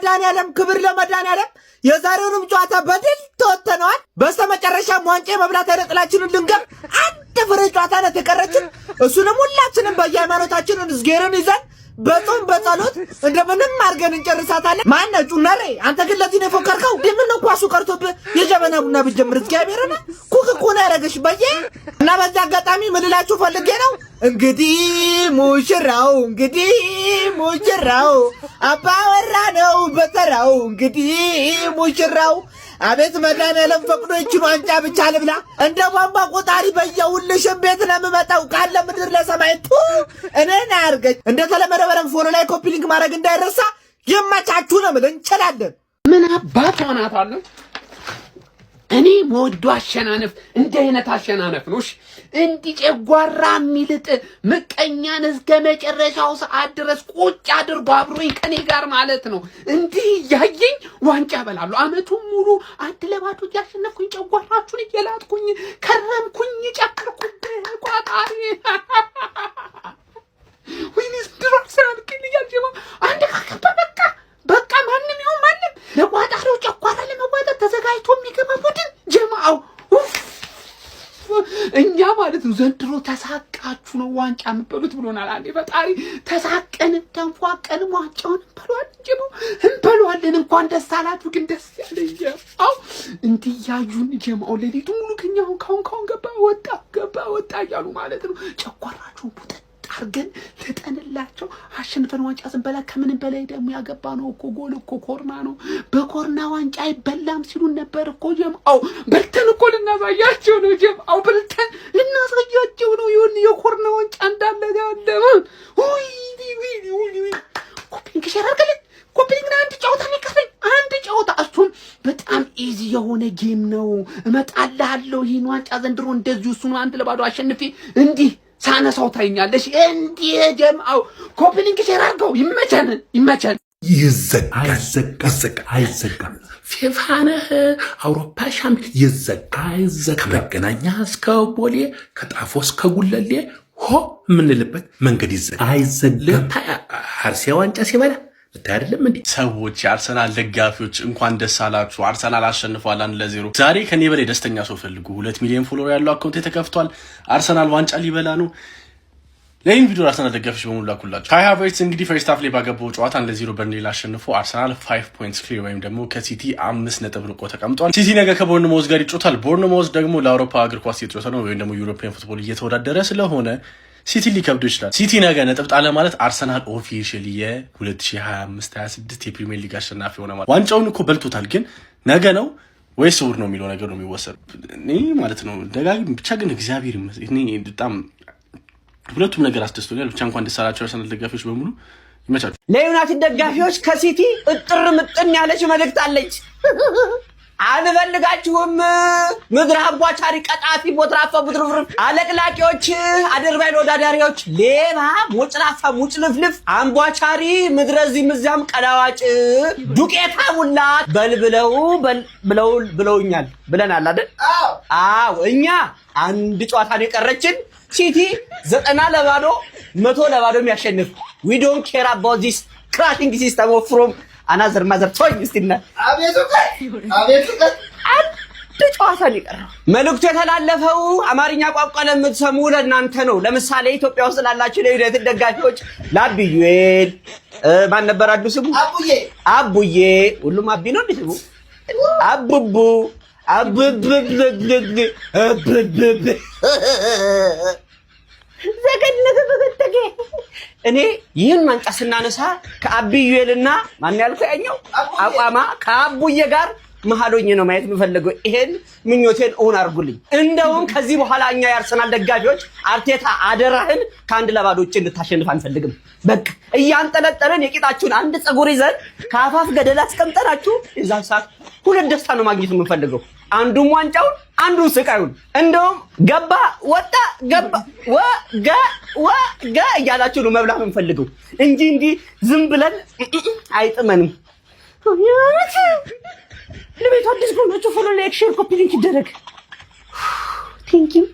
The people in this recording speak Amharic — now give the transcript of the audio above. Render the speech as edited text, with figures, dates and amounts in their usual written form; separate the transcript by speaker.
Speaker 1: ለመድኃኒዓለም ክብር ለመድኃኒዓለም የዛሬውንም ጨዋታ በድል ተወጥተነዋል። በስተመጨረሻም ዋንጫ መብላት አይነጥላችንን ልንገር አንድ ፍሬ ጨዋታ ነው የቀረችን። እሱንም ሁላችንም በየሃይማኖታችን እዝጌርን ይዘን በጾም በጸሎት እንደምንም አድርገን እንጨርሳታለን። ማነው ጩነሬ? አንተ ግን ለዚህ ነው የፎከርከው? ምን ነው ኳሱ ቀርቶብህ የጀበና ቡና ብትጀምር እግዚአብሔርና ኩክ እኮ ነው ያደረገሽ በየ እና በዚህ አጋጣሚ ምን ልላችሁ ፈልጌ ነው እንግዲህ ሙሽራው አባወራ ነው በተራው እንግዲህ ሙሽራው አቤት መድኃኒዓለም ፈቅዶ ይችን ዋንጫ ብቻ ልብላ እንደ ቧንቧ ቆጣሪ በየሁልሽም ቤት ነው የምመጣው ካለ ምድር ለሰማይ እኔን አያርገኝ። እንደተለመደው በደንብ ፎሎ ላይ ኮፒ ሊንክ ማድረግ እንዳይረሳ። ይመቻችሁ ነው የምልህ። እንችላለን።
Speaker 2: ምን አባት ሆናታለሁ እኔ ሞዶ አሸናነፍ እንደ አይነት አሸናነፍ ነው። እሺ እንዲህ ጨጓራ የሚልጥ ምቀኛን እስከ መጨረሻው ሰዓት ድረስ ቁጭ አድርጎ አብሮኝ ከኔ ጋር ማለት ነው። እንዲህ ያየኝ ዋንጫ በላለሁ። አመቱን ሙሉ አንድ ለባዶ ያሸነፍኩኝ ጨጓራችሁን እየላጥኩኝ ከረምኩኝ ጨከርኩኝ ቋጣሪ ወይኔስ ድሮስ ያልከኝ ያጀማ አንድ ካከባ በቃ ማንንም ይሁን ማንም ለቋጣሪው ጨጓራ ለመዋጣት ተዘጋጅቶ የሚገባ ቡድን ጀማው እኛ ማለት ነው። ዘንድሮ ተሳቃችሁ ነው ዋንጫ የምትበሉት ብሎናል አለ ፈጣሪ። ተሳቀን ተንፏቀን ዋንጫውን እንበሏለን። እንኳን ደስ አላችሁ። ግን ደስ ያለኝ አው እንዲያዩን ጀማው ሌሊቱ ሙሉ ከኛው ካሁን ገባ ወጣ እያሉ ማለት ነው። ጨጓራችሁ ቡድን አርገን ተጠንላቸው አሸንፈን ዋንጫ ስንበላ ከምንም በላይ ደግሞ ያገባነው እኮ ጎል እኮ ኮርና ነው። በኮርና ዋንጫ አይበላም ሲሉን ነበር እኮ ጀምአው በልተን እኮ ልናሳያቸው ነው። ጀምአው በልተን ልናሳያቸው ነው። ይሁን የኮርና ዋንጫ እንዳለ ያለ ወይ ኮፒንግ ሸራርገልን ኮፒንግ አንድ ጨዋታ ነው። አንድ ጨዋታ እሱም በጣም ኢዚ የሆነ ጌም ነው። እመጣልሃለሁ ይሄን ዋንጫ ዘንድሮ እንደዚህ እሱን አንድ ለባዶ አሸንፌ እንዲህ ሳነሳው ታይኛለሽ። እንዴ ጀምአው ኮፒሊንግ ሸራርገው ይመቸን።
Speaker 3: አይዘጋም ፊፋነህ አውሮፓ ሻምፒዮን ይዘጋ ከመገናኛ እስከ ቦሌ ከጣፎ እስከ ጉለሌ ምንልበት መንገድ አይዘጋም። አርሴ ዋንጫ ሲበላ አይደለም እንዴ?
Speaker 4: ሰዎች የአርሰናል ደጋፊዎች እንኳን ደስ አላችሁ። አርሰናል አሸንፏል 1-0። ዛሬ ከኔ በላይ ደስተኛ ሰው ፈልጉ። 2 ሚሊዮን ፎሎወር ያለው አካውንት ተከፍቷል። አርሰናል ዋንጫ ሊበላ ነው። ለይን ቪዲዮ አርሰናል ደጋፊዎች በሙሉ ላኩላችሁ። ካይ ሃቨርትዝ እንግዲህ ፈርስት ሃፍ ላይ ባገባው ጨዋታ 1-0 በርንሌይ አሸንፎ አርሰናል 5 ፖይንትስ ክሊር ወይም ደግሞ ከሲቲ 5 ነጥብ ርቆ ተቀምጧል። ሲቲ ነገ ከቦርንማውዝ ጋር ይጫወታል። ቦርንማውዝ ደግሞ ለአውሮፓ እግር ኳስ እየተጫወተ ነው ወይም ደግሞ ዩሮፒያን ፉትቦል እየተወዳደረ ስለሆነ ሲቲ ሊከብዶ ይችላል። ሲቲ ነገ ነጥብ ጣለ ማለት አርሰናል ኦፊሻሊ የ2025-26 የፕሪሚየር ሊግ አሸናፊ ሆነ ማለት ዋንጫውን እኮ በልቶታል። ግን ነገ ነው ወይስ እሑድ ነው የሚለው ነገር ነው የሚወሰድ ማለት ነው። ደጋግም ብቻ ግን እግዚአብሔር ይመስገን እኔ በጣም ሁለቱም ነገር አስደስቶኛል። ብቻ እንኳን ደስ አላችሁ አርሰናል ደጋፊዎች በሙሉ ይመቻችሁ።
Speaker 1: ለዩናይትድ ደጋፊዎች ከሲቲ እጥር ምጥን ያለች መልእክት አለች። አንፈልጋችሁም። ምድር አቧቻሪ ቀጣፊ ቦትራፋ ቡድርፍርፍ አለቅላቂዎች አድርባይ ወዳዳሪዎች ሌባ ሙጭላፋ ሙጭልፍልፍ አንቧቻሪ ምድረዚህ ምዛም ቀዳዋጭ ዱቄታ ሙላ ብለውኛል ብለናል አይደል? አዎ እኛ አንድ ጨዋታ ነው የቀረችን። ሲቲ 90-0 100-0 የሚያሸንፍ we don't care about this crashing system of from another mother toy እስቲና አቤቱ አንድ ጨዋታ ነው የቀረው። መልእክቱ የተላለፈው አማርኛ ቋንቋ ለምትሰሙ ለእናንተ ነው። ለምሳሌ ኢትዮጵያ ውስጥ ላላችሁ ለዩናይትድ ደጋፊዎች ለአብዩኤል ማን ነበር አዱ ስሙ? አቡዬ ሁሉም አቢ ነው እንዴ ስሙ? አቡቡ ዘገነገ እኔ ይህን ዋንጫ ስናነሳ ከአብዩኤልና ማን ያልከው ያኛው አቋማ ከአቡዬ ጋር መሐሎኝ ነው ማየት የምፈልገው። ይሄን ምኞቴን ኦን አርጉልኝ። እንደውም ከዚህ በኋላ እኛ የአርሰናል ደጋፊዎች አርቴታ አደራህን ከ1-0 ውጭ እንድታሸንፍ አንፈልግም። በቃ እያንጠለጠለን የቂጣችሁን አንድ ፀጉር ይዘን ካፋፍ ገደል አስቀምጠናችሁ እዛን ሰዓት ሁለት ደስታ ነው ማግኘት የምንፈልገው። አንዱም ዋንጫውን አንዱን ስቃዩን። እንደውም ገባ ወጣ ገባ ወጋ እያላችሁ ነው መብላት የምንፈልገው እንጂ እንዲህ ዝም ብለን አይጥመንም። ለቤቱ አዲስ ጎኖቹ ፎሎ ላይክ ሼር ኮፒ ሊንክ ይደረግ። ቴንኪው